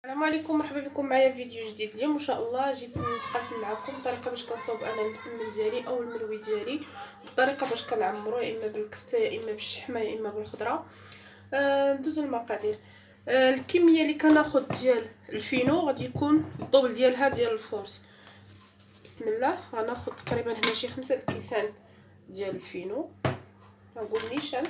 السلام عليكم، مرحبا بكم معايا في فيديو جديد. اليوم ان شاء الله جيت نتقاسم معكم الطريقه باش كنصاوب انا المسمن ديالي او الملوي ديالي، الطريقه باش كنعمرو يا اما بالكفته يا اما بالشحمه يا اما بالخضره. ندوزو المقادير. الكميه اللي كناخذ ديال الفينو غادي يكون الدوبل ديالها ديال الفورس. بسم الله، غناخذ تقريبا هنا شي 5 الكيسان ديال الفينو، غنقول نيشان.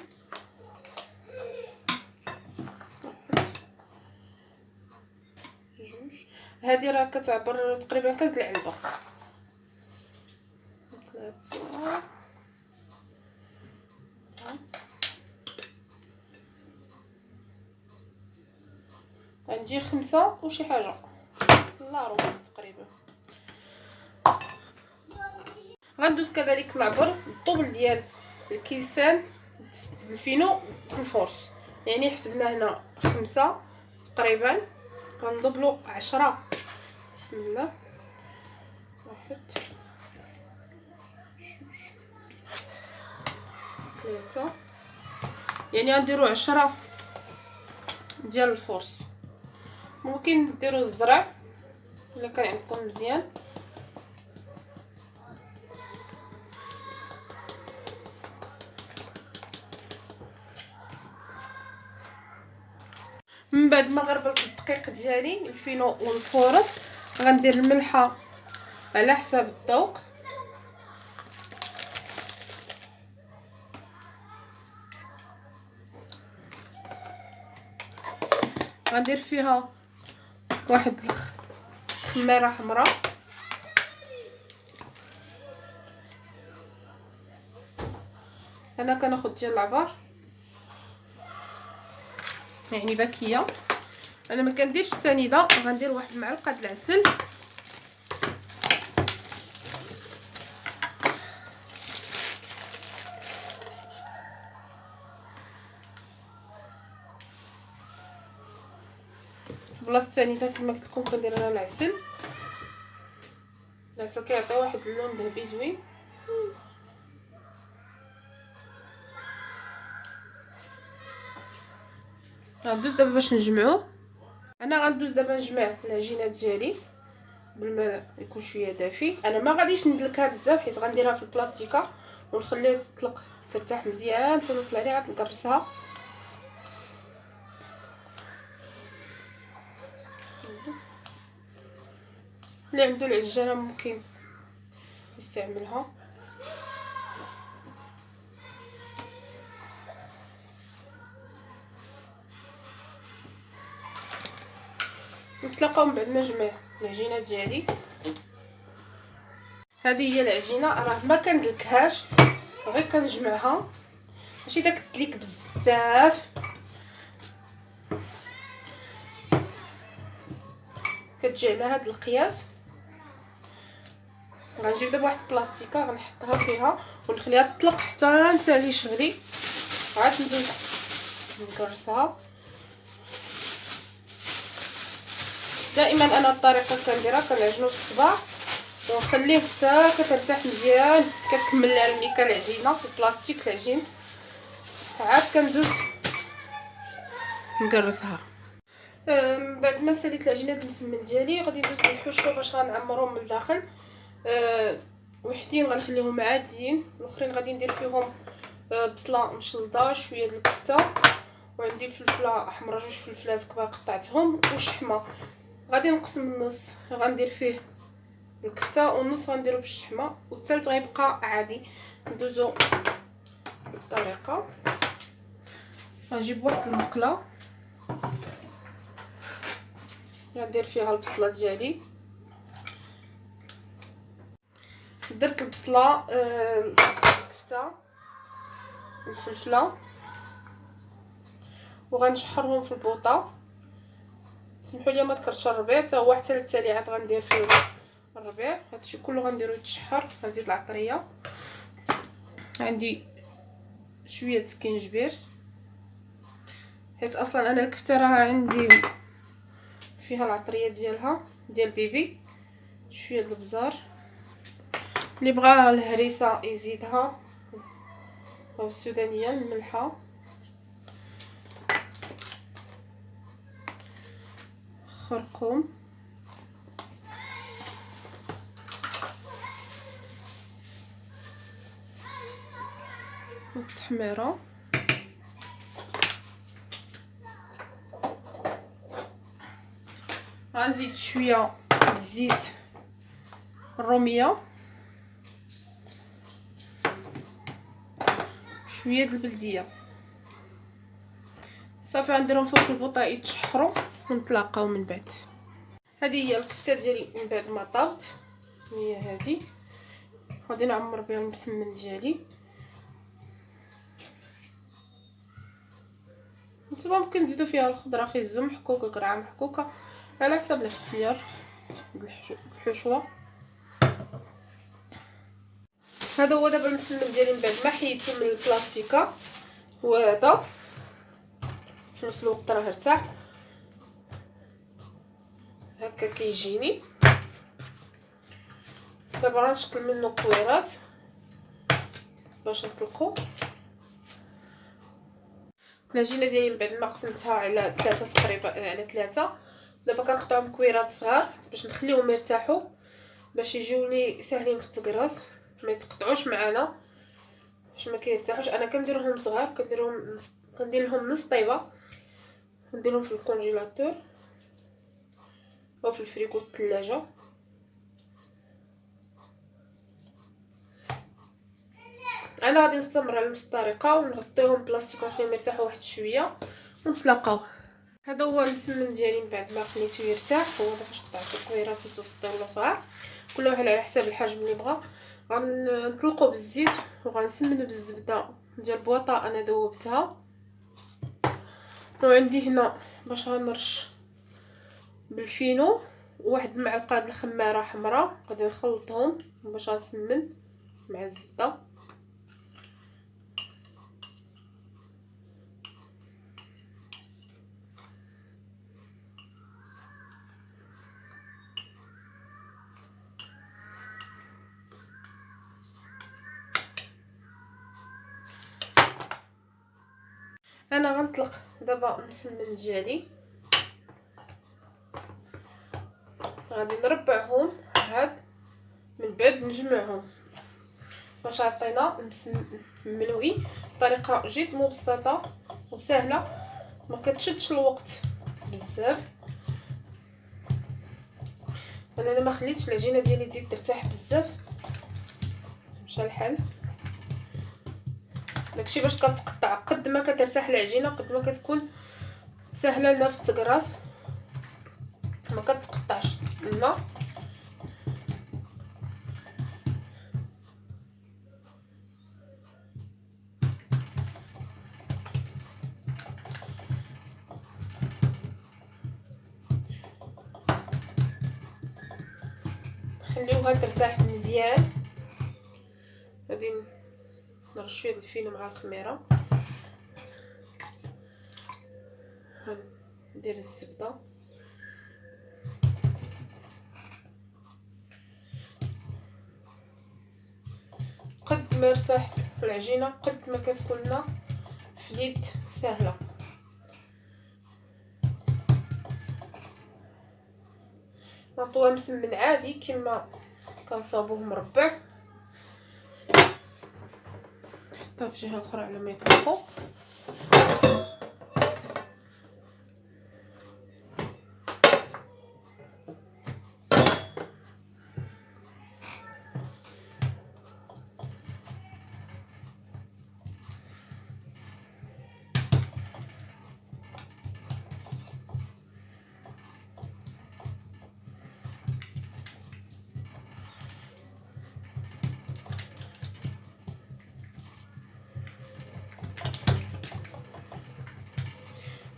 هذه راه كتعبر تقريبا كاس العلبه. 3 عندي 5 وشي حاجه لا ربع تقريبا. غندوز كذلك نعبر الطبل ديال الكيسان الفينو في الفورس، يعني حسبنا هنا 5 تقريبا غنضبلو 10. بسم الله، 1 2 3، يعني غنديرو 10 ديال الفورس. ممكن ديروا الزرع الا كان عندكم مزيان. من بعد ما غربلت الدقيق ديالي الفينو والفورس، غندير الملحه على حساب الذوق. غندير فيها واحد خميره حمراء، انا كناخذ ديال العبار يعني باكيه. انا ما كنديرش سنيده، غندير واحد المعلقه د العسل، في بلاصه السنيده كما قلت لكم كندير انا العسل كيعطي واحد اللون ذهبي زوين. غندوز دابا باش نجمعوه. انا غندوز دابا نجمع العجينه ديالي بالماء يكون شويه دافي. انا ما غاديش ندلكها بزاف حيت غنديرها في البلاستيكه ونخليها تطلق ترتاح مزيان حتى نوصل عليها عاد نكرسها. اللي عنده العجانه ممكن يستعملها. نتلاقاو من بعد ما نجمع العجينه ديالي. هذه هي العجينه، راه ما كندلكهاش غير كنجمعها، ماشي داك الدليك بزاف. كتجي على هذا القياس. غنجيب دابا واحد البلاستيكه غنحطها فيها ونخليها تطلق حتى نسالي شغلي، عاد ندوز نكرسها. دائما انا الطريقه كنديرها كنعجنو في الصباع ونخليه حتى كترتاح مزيان. كتكمل لها الميكا العجينه في البلاستيك العجين، عاد كندوز نكرسها. من بعد ما ساليت العجينه المسمن ديالي غادي ندوز نحوشو باش غنعمرهم من الداخل. وحدين غنخليهم عاديين، الاخرين غادي ندير فيهم بصله مشلضه، شويه د الكفته، وعندي الفلفله حمراء، 2 فلفلات كبار قطعتهم، وشحمه غادي نقسم النص غندير فيه الكفته والنص غنديرو بالشحمه، والثالث غيبقى عادي. ندوزو بالطريقه. غنجيب واحد المقله غندير فيها البصله ديالي. درت البصله، الكفته، الفلفله، وغنشحرهم في البوطه. سمحوا لي ما ذكرتش الربيع حتى هو، حتى التاليعات غندير فيه الربيع. هادشي كله غنديرو يتشحر. غنزيد العطريه، عندي شويه سكينجبير حيت اصلا انا الكفته راه عندي فيها العطريه ديالها ديال بيبي. شويه د البزار، اللي بغى الهريسه يزيدها، او السودانيه الملحه، خرقوم والتحميره. غنزيد شويه الزيت الروميه، شويه البلديه. صافي غنديرهم فوق البوطه يتشحروا ونتلاقاو من بعد. هذه هي الكفته ديالي من بعد ما طابت، هي هذه. غادي نعمر بها المسمن ديالي. نتوما ممكن تزيدوا فيها الخضره، خيزو محكوكه، قرعه محكوكه، على حسب الاختيار الحشوه. هذا هو دابا المسمن ديالي من بعد ما حيدته من البلاستيكه، وهذا في نفس الوقت راه ارتاح هكا كيجيني. دابا غنشكل منه كويرات باش نطلقو. العجينه ديالي من بعد ما قسمتها على 3 تقريبا، على 3 دابا كنقطعهم كويرات صغار باش نخليهم يرتاحوا، باش يجيوني ساهلين في التقراص، ما يتقطعوش معنا باش ما كيرتاحوش. انا كنديرهم صغار، كندير لهم نص طيبه، نديرهم في الكونجيلاتور او في الفريكو الثلاجه. انا غادي نستمر على نفس الطريقه ونغطيهم بلاستيك ونخليهم يرتاحوا واحد شويه ونتلاقاو. هذا هو المسمن ديالي من بعد ما خليته يرتاح. هو فاش قطعته كويرات متوسطين ولا صغار، كل واحد على حساب الحجم اللي بغا. غنطلقوا بالزيت وغنسمنوا بالزبده ديال بواطه انا ذوبتها. وعندي هنا باش غنرش بالفينو واحد المعلقه د الخماره حمراء، غادي نخلطهم باش غنسمن مع الزبده. انا غنطلق دابا المسمن ديالي، غادي نربعهم عاد من بعد نجمعهم باش عطينا المسمن ملوي بطريقه جد مبسطه وسهله، ما كتشدش الوقت بزاف. انا ما خليتش العجينه ديالي تزيد ترتاح بزاف، مشى الحال. داكشي باش كتقطع، قد ما كترتاح العجينه قد ما كتكون سهله لنا في التقراص، ما كتقطعش لنا. خليوها ترتاح مزيان. غادي نرش شويه الفينو مع الخميره، ندير الزبده، قد ما ارتاحت العجينه قد ما كتكون لنا في اليد سهله. نعطوها مسمن عادي كما كنصاوبوه مربع، نحطها في جهه اخرى على ما يطلقوا.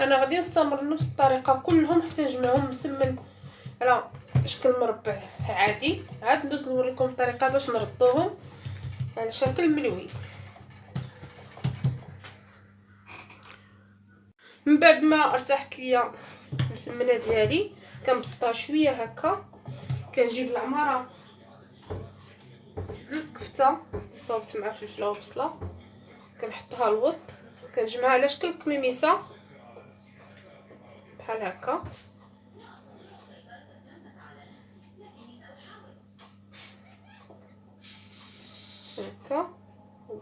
انا غادي نستمر نفس الطريقه كلهم حتى نجمعهم مسمن على شكل مربع عادي. عاد ندوز نوريكم الطريقه باش نردوهم على شكل ملوي. من بعد ما ارتاحت ليا المسمنه ديالي كنبسطها شويه هكا، كنجيب العماره الكفته اللي صاوبت مع فلفله وبصله كنحطها الوسط، كنجمعها على شكل كميميسه بحال هكا.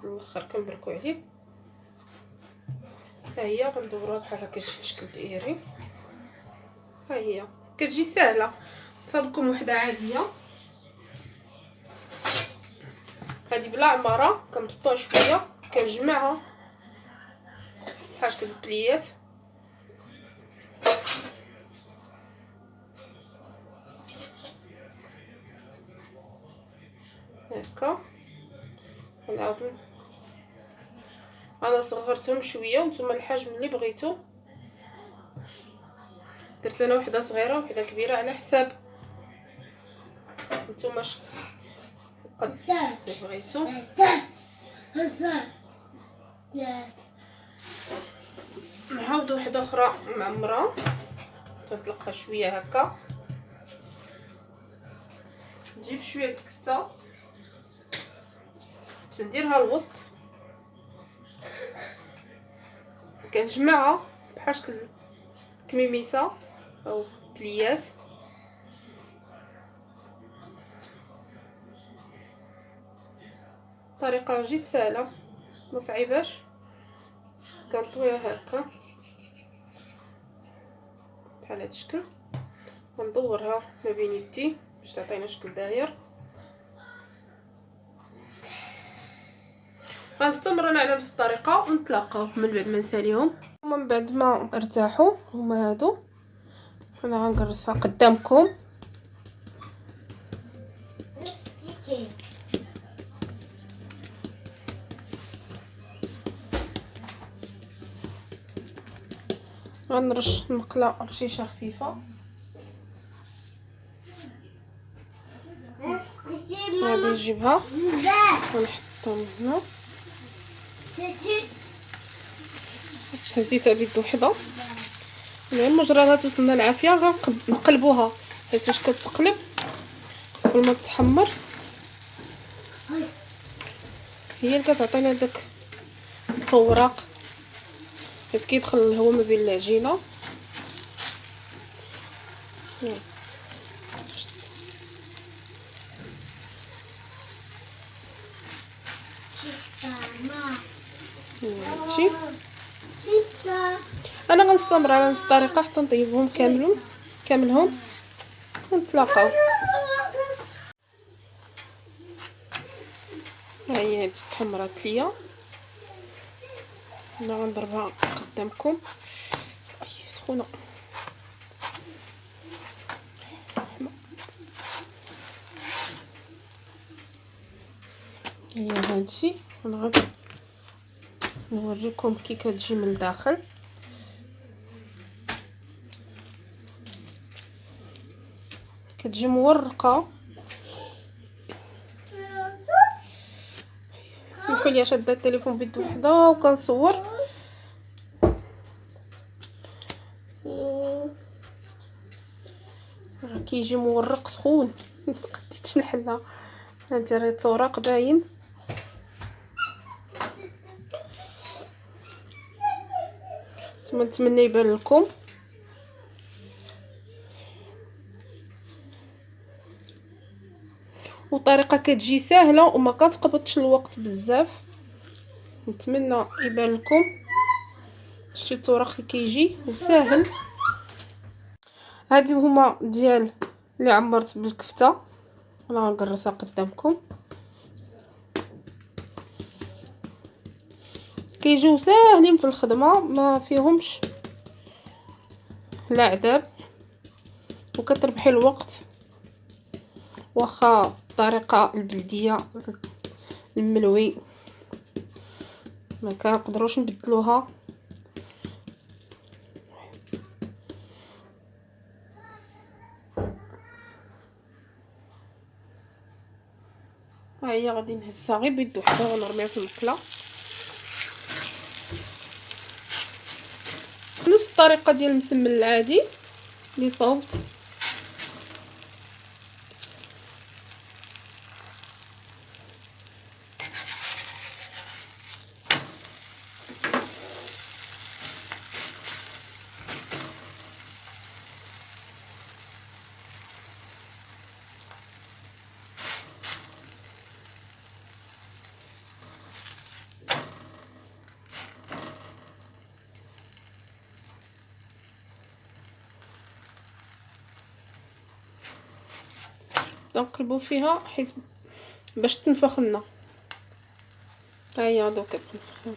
الاخر كنبركو عليه. ها هي غندوروها بحال هكا شكل دائري. ها هي كتجي سهله. صابكم وحده عاديه هادي بلا عماره، كنبسطوها شويه كنجمعها بحال هكا البليات هكا. ونعاود انا صغرتهم شويه وانتم الحجم اللي بغيتو. درت انا وحده صغيره وحده كبيره على حساب نتوما قد بغيتو. نعاود وحده اخرى معمره تنطلقها شويه هكا. نجيب شويه الكفته تنديرها الوسط كنجمعها بحال شكل كميميسه او بليات. طريقه جد سهله ما صعيباش. كنطويها هكا بحال هاد الشكل وندورها ما بين يدي باش تعطينا شكل داير. غنستمر انا على نفس الطريقه ونتلاقاو من بعد ما نساليهم. ومن بعد ما ارتاحوا هما هادو انا غنقرصها قدامكم. غنرش المقله رشيشه خفيفه. غادي نجيبها ونحطها هنا. هزيتها بيد وحده المهم مجرد توصلنا العافيه غنقلبوها حيت فاش كتقلب قبل ما تحمر هي اللي كتعطينا داك التوراق حيت كيدخل الهواء ما بين العجينه. هادشي انا غنستمر على نفس الطريقه حتى نطيبهم كاملهم ونتلاقاو. ها هي هادشي تحمرات ليا انا غنضربها قدامكم. سخونه هي هادشي. انا غادي نوريكم كي كتجي من الداخل. كتجي مورقه. سمحوا لي شاده التليفون بيد وحده وكنصور. راه كيجي مورق سخون مقديتش نحلها. هانتي راه التوراق باين. نتمنى يبان لكم. وطريقه كتجي سهله وما كتقبضش الوقت بزاف. نتمنى يبان لكم. شتي التوراق كيجي وساهل. هادي هما ديال اللي عمرت بالكفته انا غنقرصها قدامكم. كيجيو ساهلين في الخدمه ما فيهمش لا عذاب وكتربحي الوقت. واخا الطريقه البلديه الملوي ما كنقدروش نبدلوها. ها هي غادي نهزها غير بيد وحده ونرميها في المقله نفس الطريقه ديال المسمن العادي اللي صوبت. نقلبوا فيها حيت باش تنفخ لنا. ها هي دوكا تنفخ.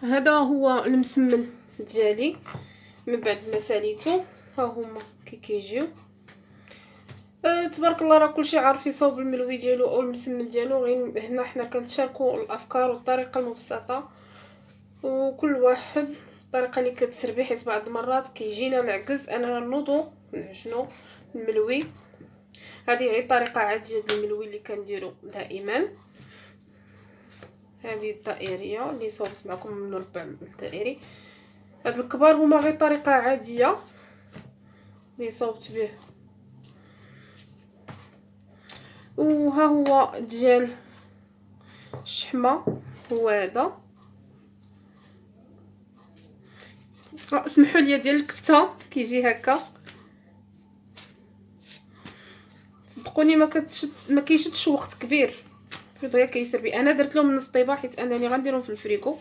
هذا هو المسمن ديالي من بعد ما ساليته. ها هما كي كيجيو. تبارك الله راه كلشي عارف يصاوب الملوي ديالو او المسمن ديالو. غير هنا حنا كنتشاركوا الافكار والطريقه المبسطه، وكل واحد الطريقه اللي كتسربي، حيت بعض المرات كيجينا العكز اننا نوضو نعجنو الملوي. هذه غير طريقه عاديه ديال الملوي اللي كنديرو دائما. هذه الدائريه اللي صوبت معكم من المربع الدائري. هاد الكبار هما غير طريقه عاديه اللي صوبت به. وها هو ديال الشحمه هو هذا. اسمحوا لي ديال الكفته كيجي هكا. صدقوني ما كيشدش وقت كبير في دغيا كيسربي. انا درت لهم نص طيبه حيت انني غنديرهم في الفريكو.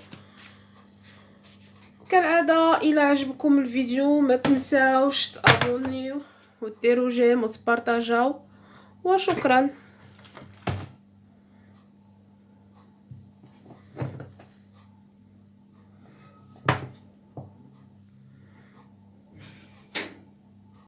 كالعاده الى عجبكم الفيديو ما تنساوش تابونيو وديروا جيم وتبارطاجاو، وشكرا.